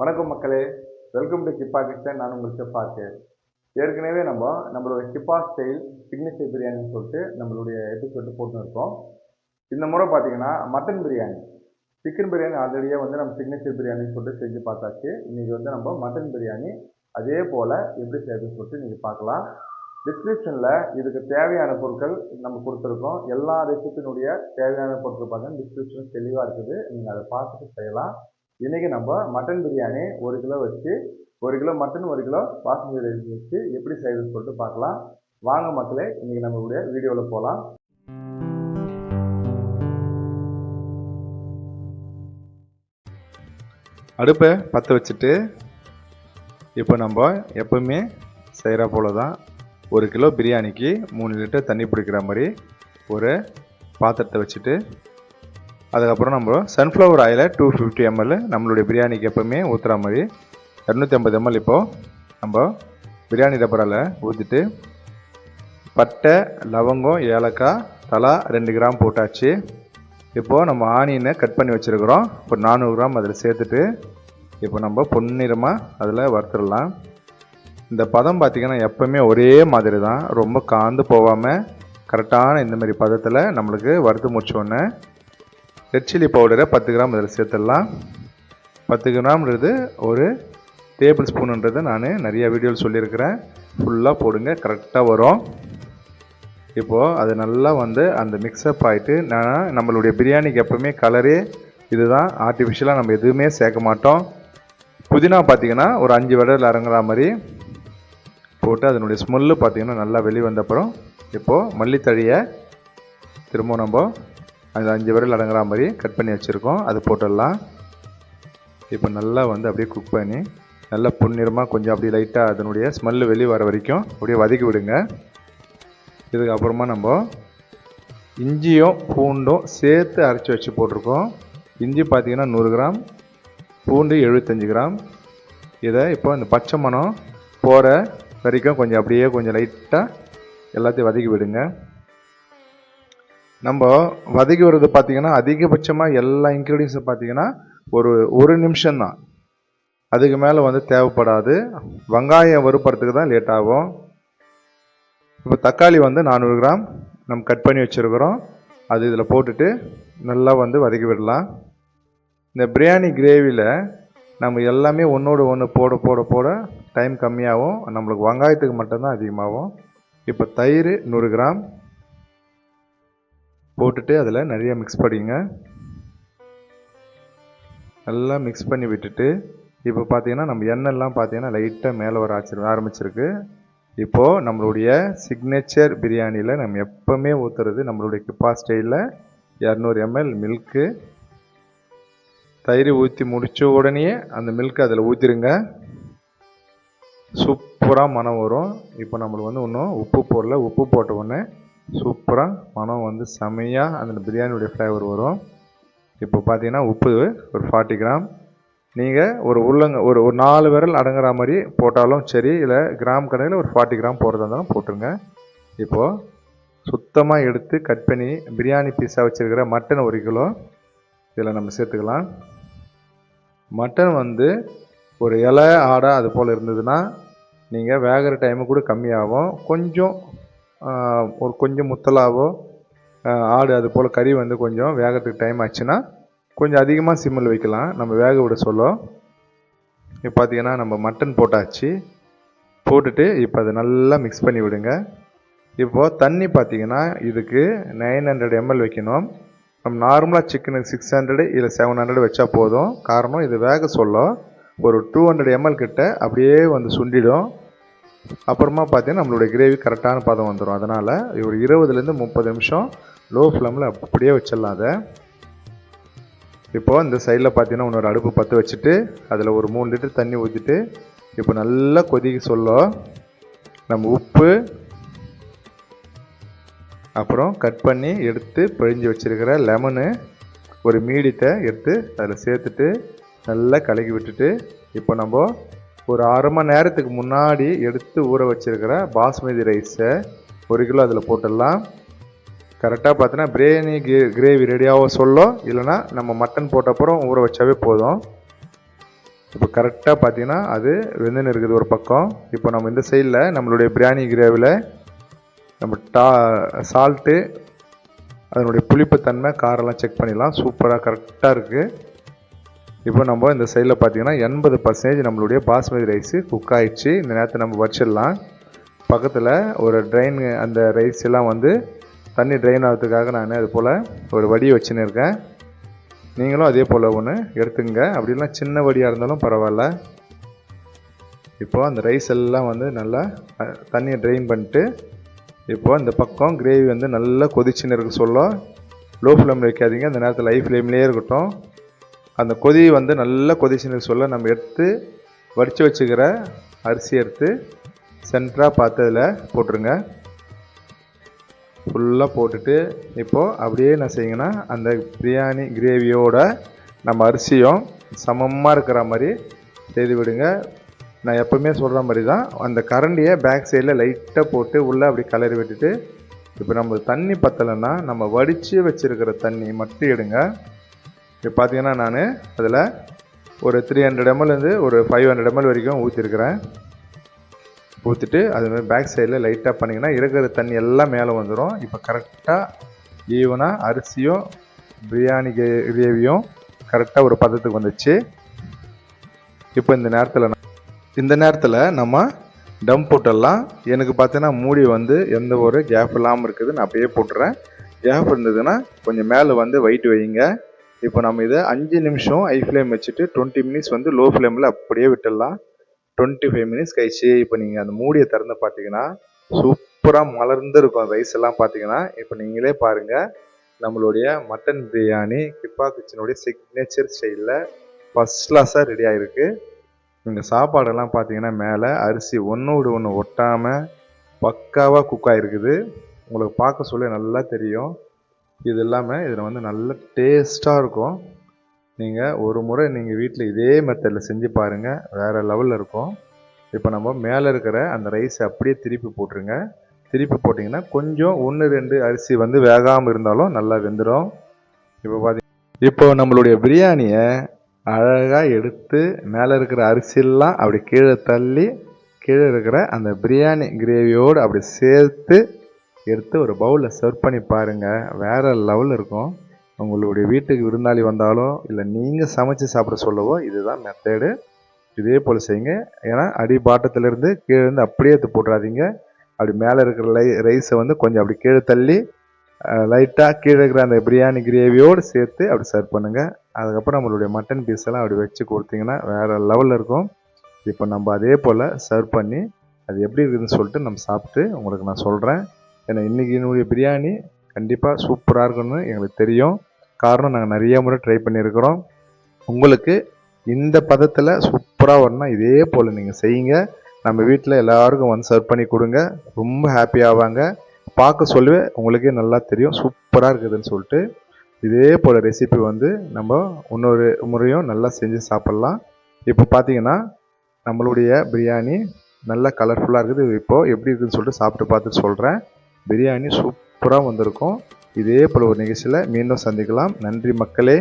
வணக்கம் மக்களே, welcome to கிப்பா kitchen. நான் உங்கள் செஃப் ஆர்கே. ஏற்கனவே நம்மளோட கிப்பா ஸ்டைல் சிக்னேச்சர் பிரியாணின்னு சொல்லிட்டு நம்மளுடைய எபிசோடு போட்டு இருக்கோம். இந்த முறை பார்த்தீங்கன்னா மட்டன் பிரியாணி. சிக்கன் பிரியாணி ஆல்ரெடியே நம்ம சிக்னேச்சர் பிரியாணின்னு சொல்லிட்டு செஞ்சு பார்த்தாச்சு. இன்றைக்கி நம்ம மட்டன் பிரியாணி அதே போல் எப்படி செய்யறதுன்னு சொல்லிட்டு நீங்கள் பார்க்கலாம். டிஸ்கிரிப்ஷனில் இதுக்கு தேவையான பொருட்கள் நம்ம கொடுத்துருக்கோம். எல்லா ரெசிபியினுடைய தேவையான பொருட்கள் பார்த்தீங்கன்னா டிஸ்கிரிப்ஷன் தெளிவாக இருக்குது. நீங்கள் அதை பார்த்துட்டு செய்யலாம். இன்றைக்கி நம்ம மட்டன் பிரியாணி 1 கிலோ வச்சு 1 kilo mutton 1 kilo basmati rice வச்சு எப்படி செய்யறதுன்னு சொல்லிட்டு பார்க்கலாம். வாங்க மக்களே, இன்றைக்கி நம்மளுடைய வீடியோவில் போகலாம். அடுப்பை பற்ற வச்சுட்டு இப்போ நம்ம எப்பவுமே செய்கிற போல தான் 1 கிலோ பிரியாணிக்கு 3 லிட்டர் தண்ணி பிடிக்கிற மாதிரி ஒரு பாத்திரத்தை வச்சுட்டு அதுக்கப்புறம் நம்ம சன்ஃப்ளவர் ஆயிலை 250 ml நம்மளுடைய பிரியாணிக்கு எப்போவுமே ஊற்றுற மாதிரி 250 ml இப்போது நம்ம பிரியாணி டப்பரால் ஊற்றிட்டு பட்டை லவங்கம் ஏலக்காய் தலா 2 கிராம் போட்டாச்சு. இப்போது நம்ம ஆனியனை கட் பண்ணி வச்சுருக்கிறோம். ஒரு 400 கிராம் அதில் சேர்த்துட்டு இப்போ நம்ம பொன்னிறமாக அதில் வறுத்துடலாம். இந்த பதம் பார்த்திங்கன்னா எப்போவுமே ஒரே மாதிரி தான், ரொம்ப காந்து போகாமல் கரெக்டான இந்தமாதிரி பதத்தில் நம்மளுக்கு வறுத்து முடிச்சோடனே ரெட் சில்லி பவுடரை 10 கிராம் அதில் சேர்த்துடலாம். 10 கிராம்ன்றது ஒரு டேபிள் ஸ்பூனுன்றது நான் நிறைய வீடியோவில் சொல்லியிருக்கிறேன். ஃபுல்லாக போடுங்க, கரெக்டாக வரும். இப்போது அது நல்லா அந்த மிக்ஸ்அப் ஆகிட்டு நம்மளுடைய பிரியாணிக்கு எப்போவுமே கலரே இதுதான், ஆர்டிஃபிஷியலாக நம்ம எதுவுமே சேர்க்க மாட்டோம். புதினா பார்த்திங்கன்னா ஒரு 5 விரல் இறங்குற மாதிரி போட்டு அதனுடைய ஸ்மெல்லு பார்த்திங்கன்னா நல்லா வெளியே வந்தப்புறம் இப்போது மல்லித்தழியை திரும்ப நம்ம அந்த 5 விரல் அடங்குற மாதிரி கட் பண்ணி வச்சுருக்கோம், அது போட்டுடலாம். இப்போ நல்லா அப்படியே குக் பண்ணி நல்லா பொன்னிறமாக கொஞ்சம் அப்படியே லைட்டாக அதனுடைய ஸ்மெல்லு வெளியே வர வரைக்கும் அப்படியே வதக்கி விடுங்க. இதுக்கப்புறமா நம்ம இஞ்சியும் பூண்டும் சேர்த்து அரைச்சி வச்சு போட்டிருக்கோம். இஞ்சி பார்த்திங்கன்னா 100 கிராம், பூண்டு 75 கிராம். இதை இப்போ இந்த பச்சை மணம் போகிற வரைக்கும் கொஞ்சம் அப்படியே கொஞ்சம் லைட்டாக எல்லாத்தையும் வதக்கி விடுங்க. நம்ம வதக்கி வர்றது பார்த்திங்கன்னா அதிகபட்சமாக எல்லா இன்க்ரீடியன்ஸும் பார்த்திங்கன்னா ஒரு நிமிஷம்தான், அதுக்கு மேலே தேவைப்படாது. வெங்காயம் வறுப்பறதுக்கு தான் லேட் ஆகும். இப்போ தக்காளி 400 கிராம் நம்ம கட் பண்ணி வச்சுருக்கிறோம், அது இதில் போட்டுட்டு நல்லா வதக்கி விடலாம். இந்த பிரியாணி கிரேவியில் நம்ம எல்லாமே ஒன்றோடு ஒன்று போட போட போட டைம் கம்மியாகும், நம்மளுக்கு வெங்காயத்துக்கு மட்டும்தான் அதிகமாகும். இப்போ தயிர் 100 கிராம் போட்டுட்டு அதில் நிறைய மிக்ஸ் பண்ணிங்க. நல்லா மிக்ஸ் பண்ணி விட்டுட்டு இப்போ பார்த்திங்கன்னா நம்ம எண்ணெய்லாம் பார்த்திங்கன்னா லைட்டாக மேலே வர ஆரம்பிச்சிருக்கு. இப்போது நம்மளுடைய சிக்னேச்சர் பிரியாணியில் நம்ம எப்போவுமே ஊற்றுறது நம்மளுடைய கிப்பா ஸ்டைலில் 200 ml மில்க்கு. தயிர் ஊற்றி முடித்த உடனே அந்த மில்க்கு அதில் ஊற்றிடுங்க, சூப்பராக மனம் வரும். இப்போ நம்மளுக்கு இன்னும் உப்பு போடல, உப்பு போட்ட உடனே சூப்பராக மனம் செமையாக அந்த பிரியாணியுடைய ஃப்ளேவர் வரும். இப்போ பார்த்தீங்கன்னா உப்பு ஒரு 40 கிராம், நீங்கள் ஒரு 4 விரல் அடங்குற மாதிரி போட்டாலும் சரி, இல்லை கிராம் கடையில் ஒரு 40 கிராம் போடுறதா இருந்தாலும் போட்டுருங்க. இப்போது சுத்தமாக எடுத்து கட் பண்ணி பிரியாணி பீஸாக வச்சுருக்கிற மட்டன் 1 கிலோ இதில் நம்ம சேர்த்துக்கலாம். மட்டன் ஒரு இலை ஆடை அது போல் இருந்ததுன்னா நீங்கள் வேகிற டைமு கூட கம்மியாகும். கொஞ்சம் முத்தலாவோ ஆடு அது போல் கறி கொஞ்சம் வேகிறதுக்கு டைம் ஆச்சுன்னா கொஞ்சம் அதிகமாக சிம்மில் வைக்கலாம், நம்ம வேக விட சொல்ல. இப்போ பார்த்திங்கன்னா நம்ம மட்டன் போட்டாச்சு, போட்டுட்டு இப்போ அதை நல்லா மிக்ஸ் பண்ணி விடுங்க. இப்போது தண்ணி பார்த்திங்கன்னா இதுக்கு 900 ml வைக்கணும். நம்ம நார்மலாக சிக்கனுக்கு 600 இல்லை 700 வச்சா போதும். காரணம் இது வேக சொல்ல ஒரு 200 ml கிட்ட அப்படியே சுண்டிடும். அப்புறமா பார்த்தீங்கன்னா நம்மளுடைய கிரேவி கரெக்டான பதம் வந்துடும். அதனால் ஒரு 20லேருந்து 30 நிமிஷம் லோ ஃப்ளேமில் அப்படியே வச்சிடலாம் அதை. இப்போது இந்த சைடில் பார்த்தீங்கன்னா இன்னொரு அடுப்பு பற்ற வச்சுட்டு அதில் ஒரு 3 லிட்டர் தண்ணி ஊற்றிட்டு இப்போ நல்லா கொதிக்க சொல்ல நம்ம உப்பு அப்புறம் கட் பண்ணி எடுத்து பிழிஞ்சு வச்சுருக்கிற லெமனு ஒரு மீடியத்தை எடுத்து அதில் சேர்த்துட்டு நல்லா கலக்கி விட்டுட்டு இப்போ நம்ம ஒரு 1/2 மணி நேரத்துக்கு முன்னாடி எடுத்து ஊற வச்சுருக்கிற பாஸ்மதி ரைஸை 1 கிலோ அதில் போட்டுடலாம். கரெக்டாக பார்த்தீங்கன்னா பிரியாணி கிரேவி ரெடியாக சொல்லும், இல்லைனா நம்ம மட்டன் போட்ட அப்புறம் ஊற வச்சாவே போதும். இப்போ கரெக்டாக பார்த்தீங்கன்னா அது வெந்துன்னு இருக்குது ஒரு பக்கம். இப்போ நம்ம இந்த சைடில் நம்மளுடைய பிரியாணி கிரேவியில் நம்ம சால்ட்டு, அதனுடைய புளிப்புத்தன்மை, காரெல்லாம் செக் பண்ணிடலாம். சூப்பராக கரெக்டாக இருக்குது. இப்போ நம்ம இந்த சைடில் பார்த்தீங்கன்னா 80% நம்மளுடைய பாஸ்மதி ரைஸு குக் ஆகிடுச்சு. இந்த நேரத்தை நம்ம வச்சிடலாம். பக்கத்தில் ஒரு ட்ரைன், அந்த ரைஸ் எல்லாம் வந்து தண்ணி ட்ரைன் ஆகிறதுக்காக நான் அது போல் ஒரு வடி வச்சுன்னு இருக்கேன். நீங்களும் அதே போல் ஒன்று எடுத்துங்க. அப்படிலாம் சின்ன வடியாக இருந்தாலும் பரவாயில்ல. இப்போது அந்த ரைஸ் எல்லாம் வந்து நல்லா தண்ணியை ட்ரைன் பண்ணிட்டு, இப்போது இந்த பக்கம் கிரேவி வந்து நல்லா கொதிச்சுன்னு இருக்க சொல்ல லோ ஃப்ளேமில் வைக்காதீங்க. அந்த நேரத்தில் ஹை ஃப்ளேம்லேயே இருக்கட்டும். அந்த கொதி வந்து நல்லா கொதிச்சுன்னு சொல்ல நம்ம எடுத்து வடித்து வச்சுக்கிற அரிசி எடுத்து சென்டராக பார்த்து அதில் போட்டுருங்க. ஃபுல்லாக போட்டுட்டு இப்போது அப்படியே என்ன செய்யுங்கன்னா அந்த பிரியாணி கிரேவியோட நம்ம அரிசியும் சமமாக இருக்கிற மாதிரி செய்து விடுங்க. நான் எப்போவுமே சொல்கிற மாதிரி தான், அந்த கரண்டியை பேக் சைடில் லைட்டாக போட்டு உள்ளே அப்படி கலரி விட்டுட்டு, இப்போ நம்ம தண்ணி பத்தலைன்னா நம்ம வடித்து வச்சுருக்கிற தண்ணி மட்டும் எடுங்க. இப்போ பார்த்தீங்கன்னா நான் அதில் ஒரு 300 ml ஒரு 500 ml வரைக்கும் ஊற்றிருக்கிறேன். ஊற்றிட்டு அதுமாதிரி பேக் சைடில் லைட்டாக பண்ணிங்கன்னா இருக்கிற தண்ணி எல்லாம் மேலே வந்துடும். இப்போ கரெக்டாக ஈவனாக அரிசியும் பிரியாணி கிரேவியும் கரெக்டாக ஒரு பதத்துக்கு வந்துச்சு. இப்போ இந்த நேரத்தில் நம்ம டம் போட்டுடலாம். எனக்கு பார்த்தீங்கன்னா மூடி வந்து எந்த ஒரு கேப் இல்லாமல் இருக்குது. நான் அப்படியே போட்டுறேன். கேப் இருந்ததுன்னா கொஞ்சம் மேலே வந்து வெயிட் வைங்க. இப்போ நம்ம இதை 5 நிமிஷம் ஹை ஃப்ளேம் வச்சுட்டு 20 மினிட்ஸ் வந்து லோ ஃப்ளேமில் அப்படியே விட்டுடலாம். 25 மினிட்ஸ் கழிச்சு இப்போ நீங்கள் அந்த மூடியை திறந்து பார்த்தீங்கன்னா சூப்பராக மலர்ந்துருக்கும் ரைஸ் எல்லாம் பார்த்தீங்கன்னா. இப்போ நீங்களே பாருங்கள், நம்மளுடைய மட்டன் பிரியாணி கிப்பா கிச்சனுடைய சிக்னேச்சர் ஸ்டைலில் ஃபஸ்ட் கிளாஸாக ரெடி ஆகிருக்கு. இந்த சாப்பாடெல்லாம் பார்த்தீங்கன்னா மேலே அரிசி ஒன்றோடு ஒன்று ஒட்டாமல் பக்காவாக குக் ஆகிருக்குது. உங்களுக்கு பார்க்க சொல்ல நல்லா தெரியும். இது இல்லாமல் இதில் வந்து நல்ல டேஸ்ட்டாக இருக்கும். நீங்கள் ஒரு முறை நீங்கள் வீட்டில் இதே மெத்தடில் செஞ்சு பாருங்கள், வேறு லெவலில் இருக்கும். இப்போ நம்ம மேலே இருக்கிற அந்த ரைஸை அப்படியே திருப்பி போட்டுருங்க. திருப்பி போட்டிங்கன்னா கொஞ்சம் 1-2 அரிசி வந்து வேகாமல் இருந்தாலும் நல்லா வெந்துடும். இப்போ நம்மளுடைய பிரியாணியை அழகாக எடுத்து மேலே இருக்கிற அரிசியெல்லாம் அப்படி கீழே தள்ளி கீழே இருக்கிற அந்த பிரியாணி கிரேவியோடு அப்படி சேர்த்து எடுத்து ஒரு பவுலில் சர்வ் பண்ணி பாருங்கள், வேறு லெவலில் இருக்கும். உங்களுடைய வீட்டுக்கு விருந்தாளி வந்தாலோ இல்லை நீங்கள் சமைச்சு சாப்பிட சொல்லவோ இதுதான் மெத்தேடு. இதே போல் செய்யுங்க. ஏன்னா அடி பாட்டத்திலேருந்து கீழே இருந்து அப்படியே எடுத்து போட்டுறாதீங்க. அப்படி மேலே இருக்கிற ரைஸை வந்து கொஞ்சம் அப்படி கீழே தள்ளி லைட்டாக கீழே இருக்கிற அந்த பிரியாணி கிரேவியோடு சேர்த்து அப்படி சர்வ் பண்ணுங்கள். அதுக்கப்புறம் நம்மளுடைய மட்டன் பீஸ் எல்லாம் அப்படி வச்சு கொடுத்தீங்கன்னா வேறு லெவலில் இருக்கும். இப்போ நம்ம அதே போல் சர்வ் பண்ணி அது எப்படி இருக்குதுன்னு சொல்லிட்டு நம்ம சாப்பிட்டு உங்களுக்கு நான் சொல்கிறேன். ஏன்னா இன்றைக்கி என்னுடைய பிரியாணி கண்டிப்பாக சூப்பராக இருக்குன்னு எங்களுக்கு தெரியும். காரணம் நாங்கள் நிறைய முறை ட்ரை பண்ணியிருக்கிறோம். உங்களுக்கு இந்த பதத்தில் சூப்பராக வரணும்னா இதே போல் நீங்கள் செய்யுங்க. நம்ம வீட்டில் எல்லாருக்கும் வந்து சர்வ் பண்ணி கொடுங்க. ரொம்ப ஹாப்பி ஆவாங்க. பார்க்க சொல்லவே உங்களுக்கே நல்லா தெரியும் சூப்பராக இருக்குதுன்னு சொல்லிட்டு. இதே போல் ரெசிபி வந்து நம்ம இன்னொரு முறையும் நல்லா செஞ்சு சாப்பிட்லாம். இப்போ பார்த்தீங்கன்னா நம்மளுடைய பிரியாணி நல்லா கலர்ஃபுல்லாக இருக்குது. இப்போது எப்படி இருக்குதுன்னு சொல்லிட்டு சாப்பிட்டு பார்த்துட்டு சொல்கிறேன். பிரியாணி சூப்பராக வந்திருக்கும். இதே போல் ஒரு நிகழ்ச்சியில் மீண்டும் சந்திக்கலாம். நன்றி மக்களே.